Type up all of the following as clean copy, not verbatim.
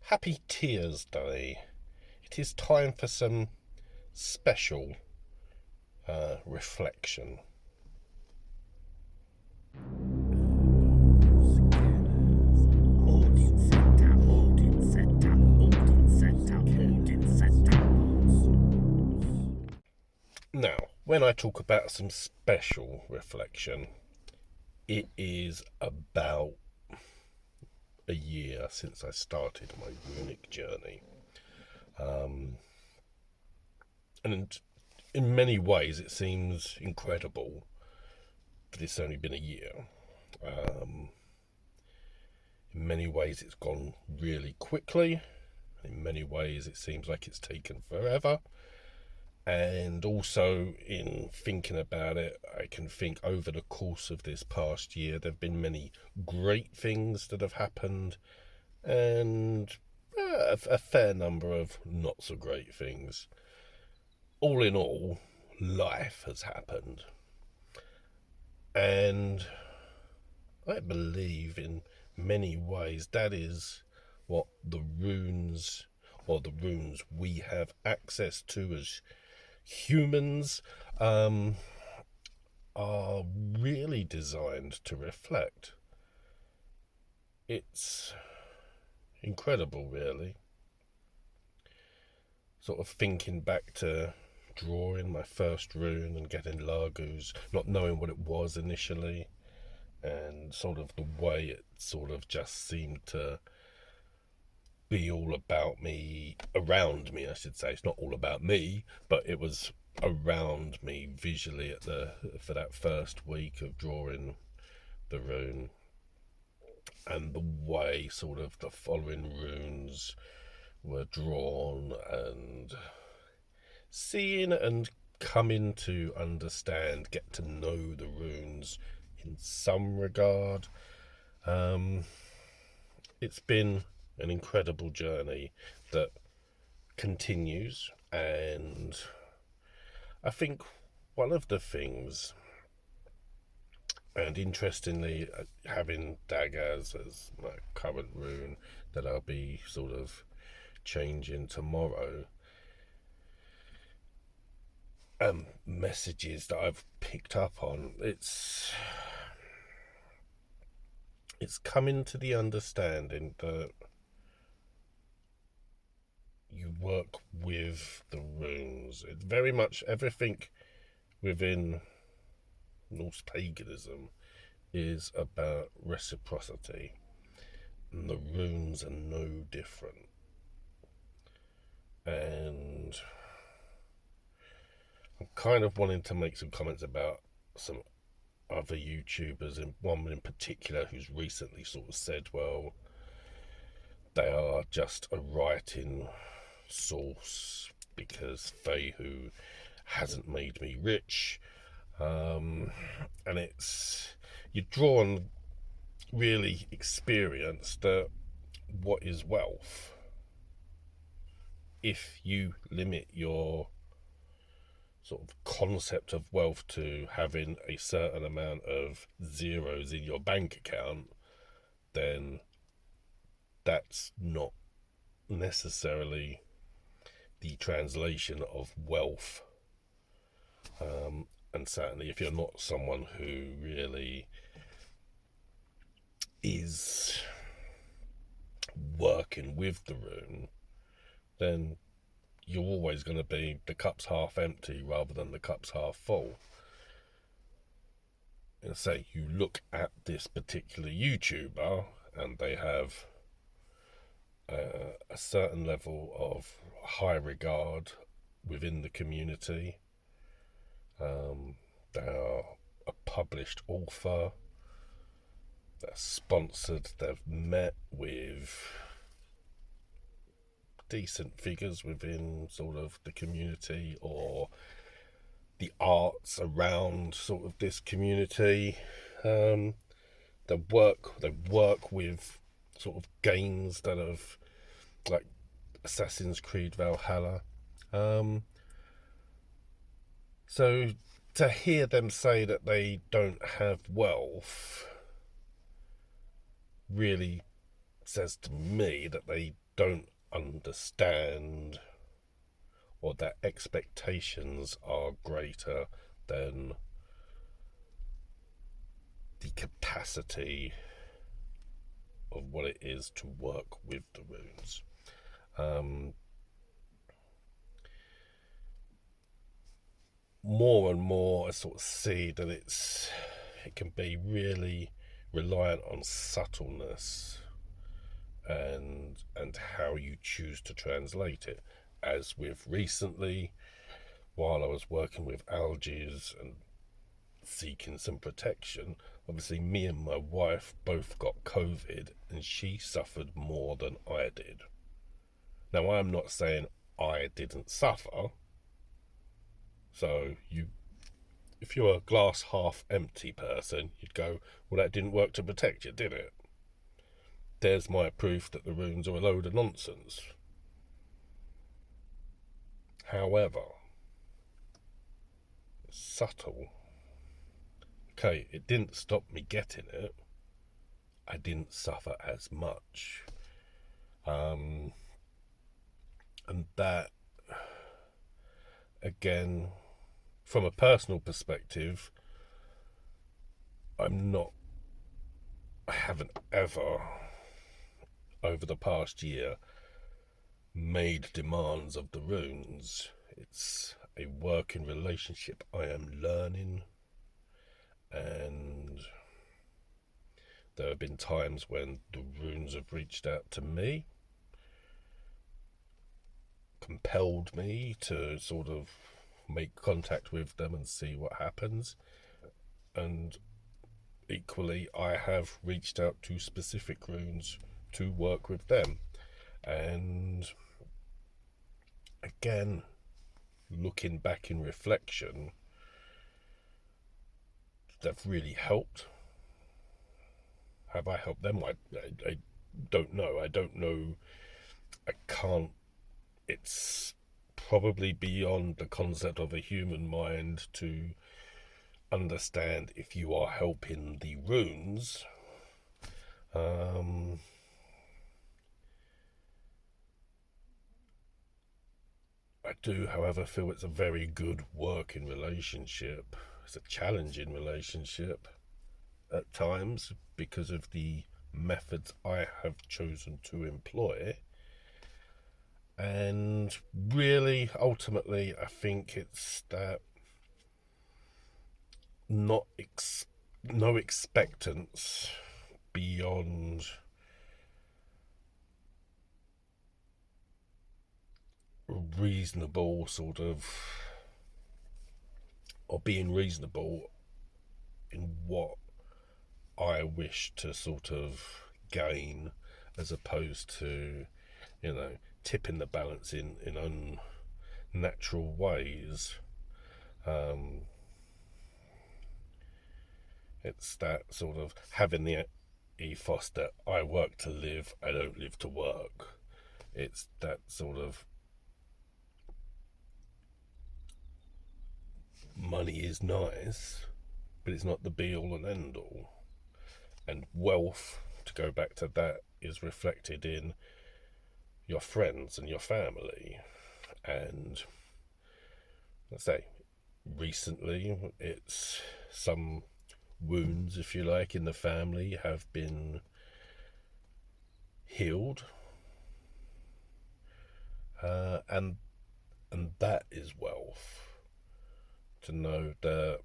Happy Tears Day. It is time for some special reflection. Now, when I talk about some special reflection, it is about a year since I started my Runic Journey. And in many ways it seems incredible that it's only been a year. In many ways it's gone really quickly. In many ways it seems like it's taken forever. And also, in thinking about it, I can think over the course of this past year there have been many great things that have happened, and a fair number of not so great things. All in all, life has happened. And I believe in many ways that is what the runes, or the runes we have access to as humans, are really designed to reflect. It's incredible, really. Sort of thinking back to drawing my first rune and getting Largus, not knowing what it was initially, and sort of the way it sort of just seemed to be all about me, around me I should say. It's not all about me, but it was around me visually for that first week of drawing the rune, and the way sort of the following runes were drawn, and seeing and coming to understand, get to know the runes in some regard. It's been an incredible journey that continues, and I think one of the things, and interestingly, having Daggaz as my current rune that I'll be sort of changing tomorrow, messages that I've picked up on, it's coming to the understanding that you work with the runes. It's very much everything within Norse paganism is about reciprocity, and the runes are no different. And I'm kind of wanting to make some comments about some other YouTubers, and one in particular who's recently sort of said, well, they are just a writing source because they who hasn't made me rich. And it's, you're drawn really experience that what is wealth. If you limit your sort of concept of wealth to having a certain amount of zeros in your bank account, then that's not necessarily the translation of wealth. And certainly if you're not someone who really is working with the rune, then you're always going to be the cup's half empty rather than the cup's half full. And say you look at this particular YouTuber and they have a certain level of high regard within the community. They are a published author, they're sponsored, they've met with decent figures within sort of the community or the arts around sort of this community. They work with sort of games that have, like Assassin's Creed Valhalla. So to hear them say that they don't have wealth really says to me that they don't understand, or their expectations are greater than the capacity of what it is to work with the runes. More and more I sort of see that it can be really reliant on subtleness and how you choose to translate it. As with recently, while I was working with algaes and seeking some protection, obviously me and my wife both got COVID, and she suffered more than I did. Now, I'm not saying I didn't suffer. So if you're a glass half empty person, you'd go, well, that didn't work to protect you, did it? There's my proof that the runes are a load of nonsense. However, it's subtle. Okay, it didn't stop me getting it. I didn't suffer as much. And that, again, from a personal perspective, I haven't ever, over the past year, made demands of the runes. It's a working relationship. I am learning, and there have been times when the runes have reached out to me, compelled me to sort of make contact with them and see what happens. And equally, I have reached out to specific runes to work with them. And again, looking back in reflection, they've really helped. Have I helped them? I don't know. I don't know. I can't. It's probably beyond the concept of a human mind to understand if you are helping the runes. I do, however, feel it's a very good working relationship. It's a challenging relationship at times because of the methods I have chosen to employ. And really, ultimately, I think it's that no expectance beyond reasonable sort of, or being reasonable in what I wish to sort of gain, as opposed to, tipping the balance in unnatural ways. It's that sort of having the ethos that I work to live, I don't live to work. It's that sort of money is nice, but it's not the be all and end all. And wealth, to go back to that, is reflected in your friends and your family. And let's say recently, it's some wounds, if you like, in the family have been healed, and that is wealth. To know that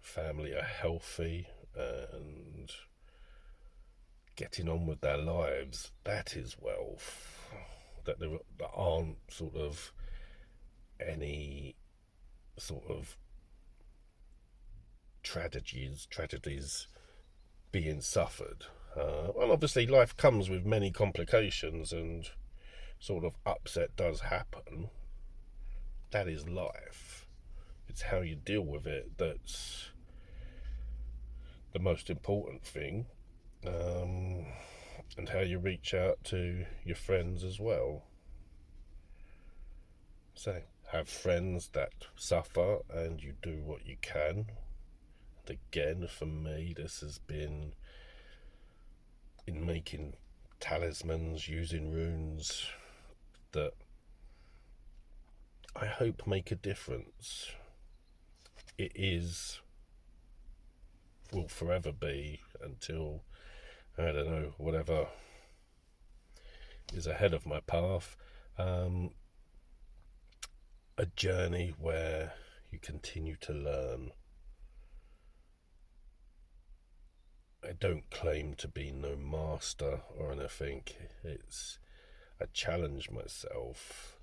family are healthy and getting on with their lives, that is wealth. That there aren't sort of any sort of tragedies being suffered. Well, obviously life comes with many complications and sort of upset does happen. That is life. It's how you deal with it that's the most important thing, and how you reach out to your friends as well. So have friends that suffer and you do what you can. And again, for me, this has been in making talismans, using runes that I hope make a difference. It will forever be, until, I don't know, whatever is ahead of my path, a journey where you continue to learn. I don't claim to be no master or anything. I challenge myself,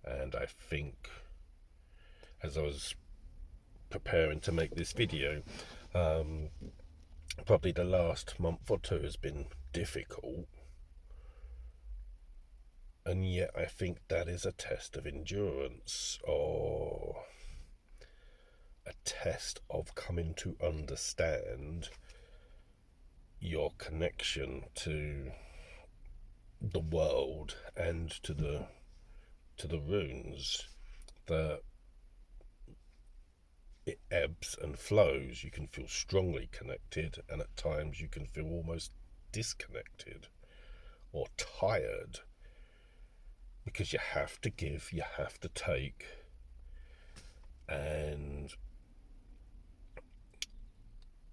and I think, as I was preparing to make this video, probably the last month or two has been difficult, and yet I think that is a test of endurance, or a test of coming to understand your connection to the world and to the runes, that it ebbs and flows. You can feel strongly connected, and at times you can feel almost disconnected or tired, because you have to give, you have to take. And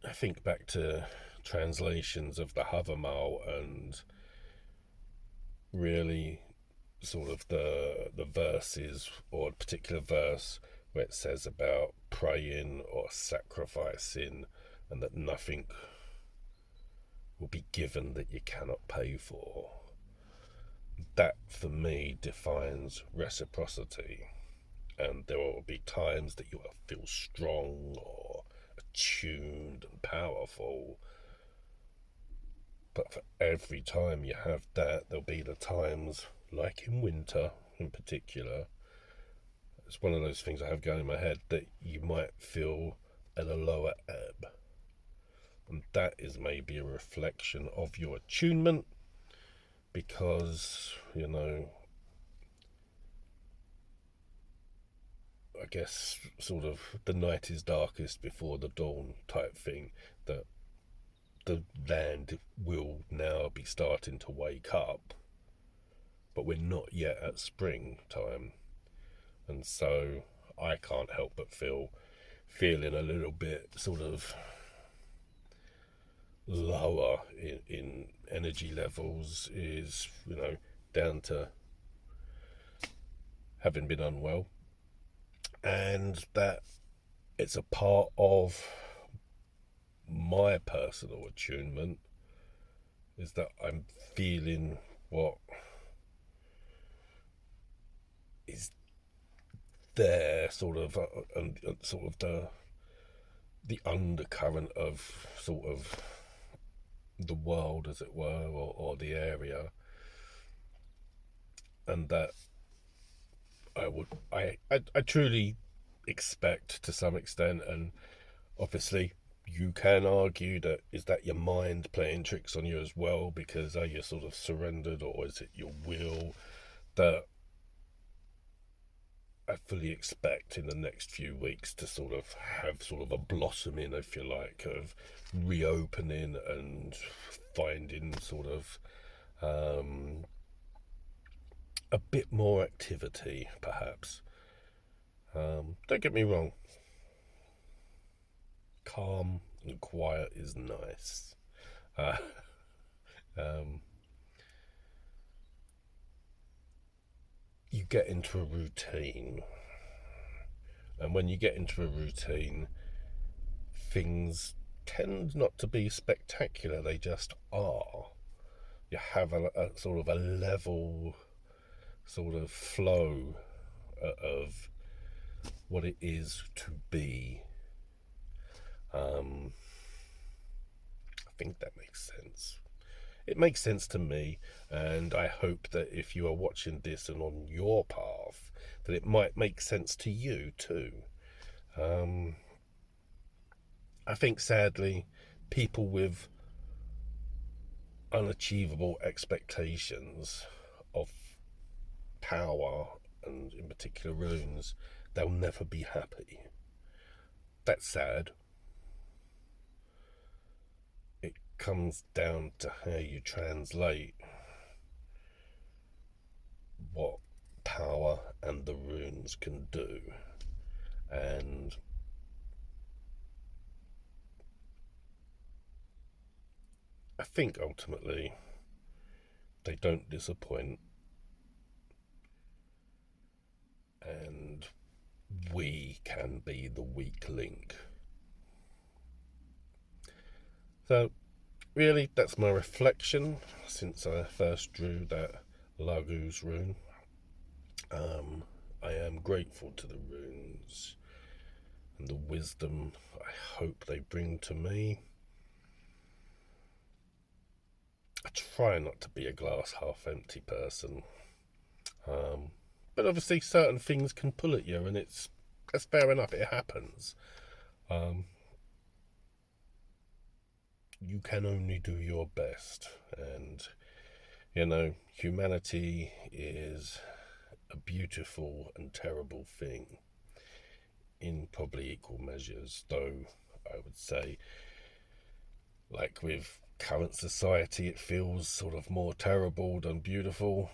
I think back to translations of the Havamal, and really sort of the verses, or a particular verse where it says about praying or sacrificing, and that nothing will be given that you cannot pay for. That for me defines reciprocity. And there will be times that you will feel strong or attuned and powerful, but for every time you have that, there'll be the times, like in winter in particular, it's one of those things I have going in my head, that you might feel at a lower ebb. And that is maybe a reflection of your attunement, because, I guess sort of the night is darkest before the dawn type thing, that the land will now be starting to wake up, but we're not yet at springtime. And so I can't help but feeling a little bit sort of lower in energy levels, is, down to having been unwell, and that it's a part of my personal attunement, is that I'm feeling what is there, sort of the undercurrent of sort of the world, as it were, or the area, and that I truly expect, to some extent, and obviously you can argue that, is that your mind playing tricks on you as well, because are you sort of surrendered, or is it your will, that I fully expect in the next few weeks to sort of have sort of a blossoming, if you like, of reopening and finding sort of a bit more activity, perhaps. Don't get me wrong, calm and quiet is nice. You get into a routine, and when you get into a routine, things tend not to be spectacular, they just are. You have a sort of a level sort of flow of what it is to be. I think that makes sense. It makes sense to me, and I hope that if you are watching this and on your path, that it might make sense to you too. I think, sadly, people with unachievable expectations of power, and in particular runes, they'll never be happy. That's sad. It comes down to how you translate runes can do. And I think ultimately they don't disappoint, and we can be the weak link. So really, that's my reflection since I first drew that Laguz rune. I am grateful to the runes and the wisdom I hope they bring to me. I try not to be a glass half empty person, but obviously certain things can pull at you, and that's fair enough. It happens. You can only do your best, and humanity is a beautiful and terrible thing in probably equal measures, though I would say, like with current society, it feels sort of more terrible than beautiful.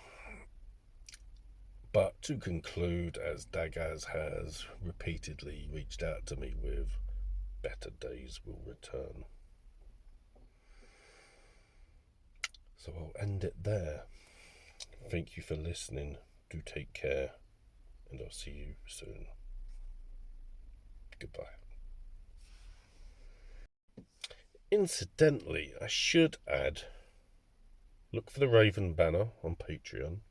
But to conclude, as Dagaz has repeatedly reached out to me with, better days will return. So I'll end it there. Thank you for listening. Do take care, and I'll see you soon. Goodbye. Incidentally, I should add, look for the Raven banner on Patreon.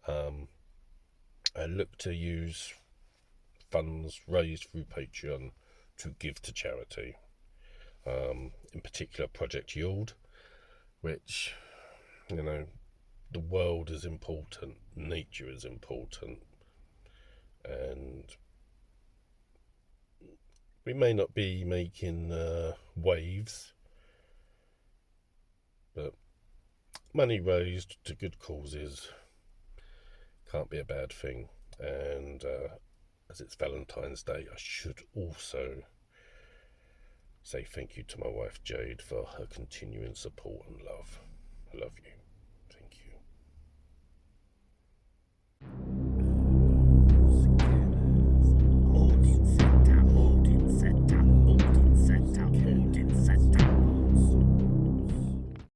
I look to use funds raised through Patreon to give to charity. In particular, Project Yield, which, the world is important, nature is important, and we may not be making waves, but money raised to good causes can't be a bad thing. And as it's Valentine's Day, I should also say thank you to my wife Jade for her continuing support and love. I love you.